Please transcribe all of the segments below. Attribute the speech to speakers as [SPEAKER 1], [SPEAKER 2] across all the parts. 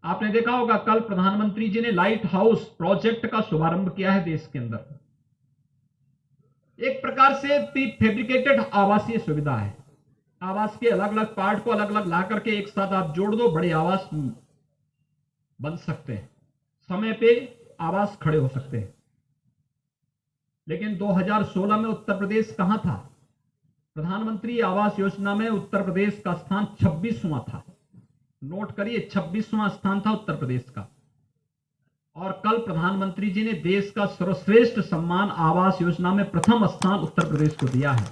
[SPEAKER 1] आपने देखा होगा कल प्रधानमंत्री जी ने लाइट हाउस प्रोजेक्ट का शुभारंभ किया है देश के अंदर। एक प्रकार से फैब्रिकेटेड आवासीय सुविधा है। आवास के अलग अलग पार्ट को अलग अलग ला करके एक साथ आप जोड़ दो, बड़े आवास बन सकते हैं, समय पे आवास खड़े हो सकते हैं। लेकिन 2016 में उत्तर प्रदेश कहां था? प्रधानमंत्री आवास योजना में उत्तर प्रदेश का स्थान 26वां था। नोट करिए, 26वां स्थान था उत्तर प्रदेश का। और कल प्रधानमंत्री जी ने देश का सर्वश्रेष्ठ सम्मान आवास योजना में प्रथम स्थान उत्तर प्रदेश को दिया है।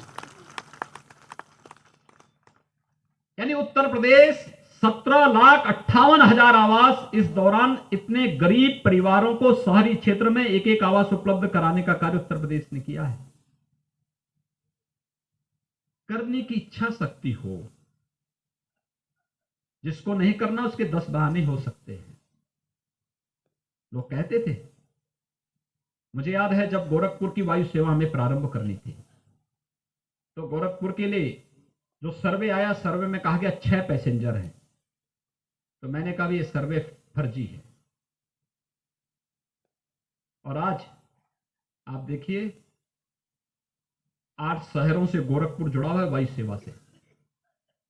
[SPEAKER 1] यानी उत्तर प्रदेश 17,58,000 आवास इस दौरान इतने गरीब परिवारों को शहरी क्षेत्र में एक एक आवास उपलब्ध कराने का कार्य उत्तर प्रदेश ने किया है। करने की इच्छा शक्ति हो, जिसको नहीं करना उसके 10 बहाने हो सकते हैं। लोग कहते थे, मुझे याद है जब गोरखपुर की वायु सेवा हमें प्रारंभ करनी थी तो गोरखपुर के लिए जो सर्वे आया, सर्वे में कहा गया 6 पैसेंजर हैं। तो मैंने कहा ये सर्वे फर्जी है। और आज आप देखिए 8 शहरों से गोरखपुर जुड़ा हुआ है वायु सेवा से।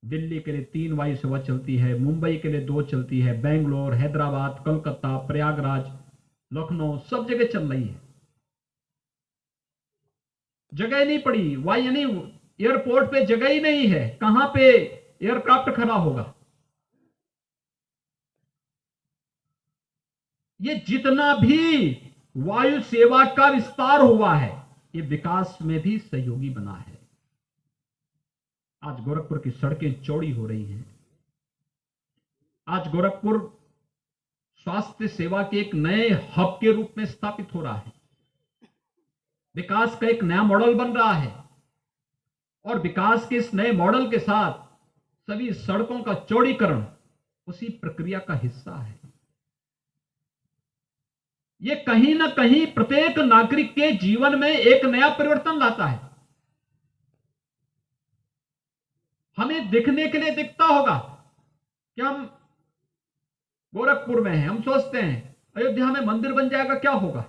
[SPEAKER 1] दिल्ली के लिए 3 वायु सेवा चलती है, मुंबई के लिए 2 चलती है, बेंगलोर, हैदराबाद, कोलकाता, प्रयागराज, लखनऊ, सब जगह चल रही है। जगह नहीं पड़ी, वायु यानी एयरपोर्ट पे जगह ही नहीं है, कहां पे एयरक्राफ्ट खड़ा होगा। ये जितना भी वायु सेवा का विस्तार हुआ है, ये विकास में भी सहयोगी बना है। आज गोरखपुर की सड़कें चौड़ी हो रही हैं। आज गोरखपुर स्वास्थ्य सेवा के एक नए हब के रूप में स्थापित हो रहा है। विकास का एक नया मॉडल बन रहा है और विकास के इस नए मॉडल के साथ सभी सड़कों का चौड़ीकरण उसी प्रक्रिया का हिस्सा है। ये कहीं ना कहीं प्रत्येक नागरिक के जीवन में एक नया परिवर्तन लाता है। हमें दिखने के लिए दिखता होगा कि हम गोरखपुर में हैं, हम सोचते हैं अयोध्या में मंदिर बन जाएगा, क्या होगा?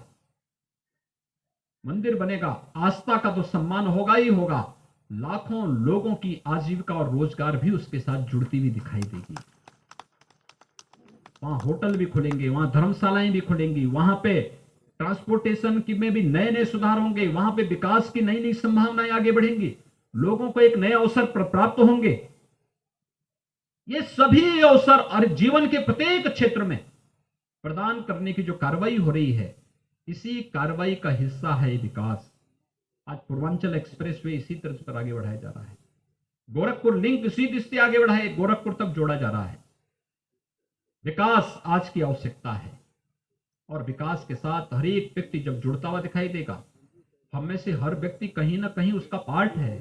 [SPEAKER 1] मंदिर बनेगा, आस्था का तो सम्मान होगा ही होगा, लाखों लोगों की आजीविका और रोजगार भी उसके साथ जुड़ती हुई दिखाई देगी। वहां होटल भी खुलेंगे, वहां धर्मशालाएं भी खुलेंगी, वहां पे ट्रांसपोर्टेशन की में भी नए नए सुधार होंगे, वहां पे विकास की नई नई संभावनाएं आगे बढ़ेंगी, लोगों को एक नए अवसर प्राप्त होंगे। ये सभी अवसर और जीवन के प्रत्येक क्षेत्र में प्रदान करने की जो कार्रवाई हो रही है, इसी कार्रवाई का हिस्सा है विकास। आज पूर्वांचल एक्सप्रेसवे इसी तरह पर आगे बढ़ाया जा रहा है। गोरखपुर लिंक इसी दिशा से आगे बढ़ा है, गोरखपुर तक जोड़ा जा रहा है। विकास आज की आवश्यकता है और विकास के साथ हर एक व्यक्ति जब जुड़ता हुआ दिखाई देगा, हम में से हर व्यक्ति कहीं ना कहीं उसका पार्ट है।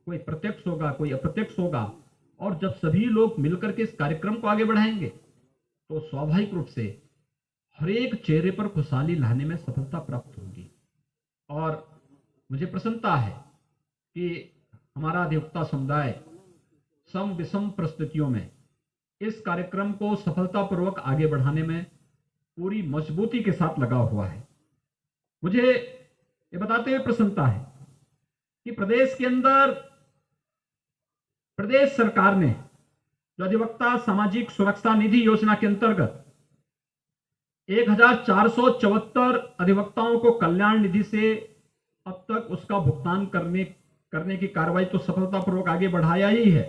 [SPEAKER 1] कोई प्रत्यक्ष होगा, कोई अप्रत्यक्ष होगा। और जब सभी लोग मिलकर के इस कार्यक्रम को आगे बढ़ाएंगे तो स्वाभाविक रूप से हर एक चेहरे पर खुशहाली लाने में सफलता प्राप्त होगी। और मुझे प्रसन्नता है कि हमारा अधिवक्ता समुदाय सम विषम परिस्थितियों में इस कार्यक्रम को सफलतापूर्वक आगे बढ़ाने में पूरी मजबूती के साथ लगा हुआ है। मुझे ये बताते हुए प्रसन्नता है कि प्रदेश के अंदर प्रदेश सरकार ने जो अधिवक्ता सामाजिक सुरक्षा निधि योजना के अंतर्गत 1474 अधिवक्ताओं को कल्याण निधि से अब तक उसका भुगतान करने की कार्रवाई तो सफलतापूर्वक आगे बढ़ाया ही है।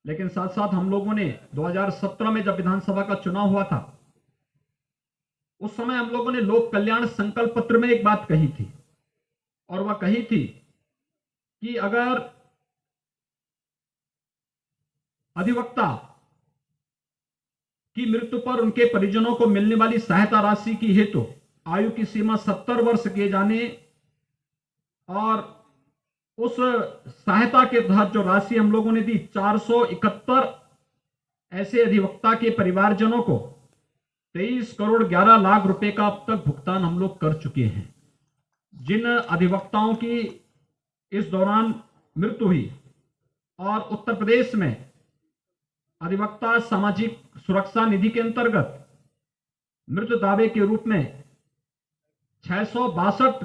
[SPEAKER 1] लेकिन साथ साथ हम लोगों ने 2017 में जब विधानसभा का चुनाव हुआ था, उस समय हम लोगों ने लोक कल्याण संकल्प पत्र में एक बात कही थी, और वह कही थी कि अगर अधिवक्ता की मृत्यु पर उनके परिजनों को मिलने वाली सहायता राशि की हेतु आयु की सीमा 70 वर्ष किए जाने और उस सहायता के तहत जो राशि हम लोगों ने दी 471 ऐसे अधिवक्ता के परिवारजनों को 23 करोड़ 11 लाख रुपए का अब तक भुगतान हम लोग कर चुके हैं। जिन अधिवक्ताओं की इस दौरान मृत्यु हुई और उत्तर प्रदेश में अधिवक्ता सामाजिक सुरक्षा निधि के अंतर्गत मृत्यु दावे के रूप में 662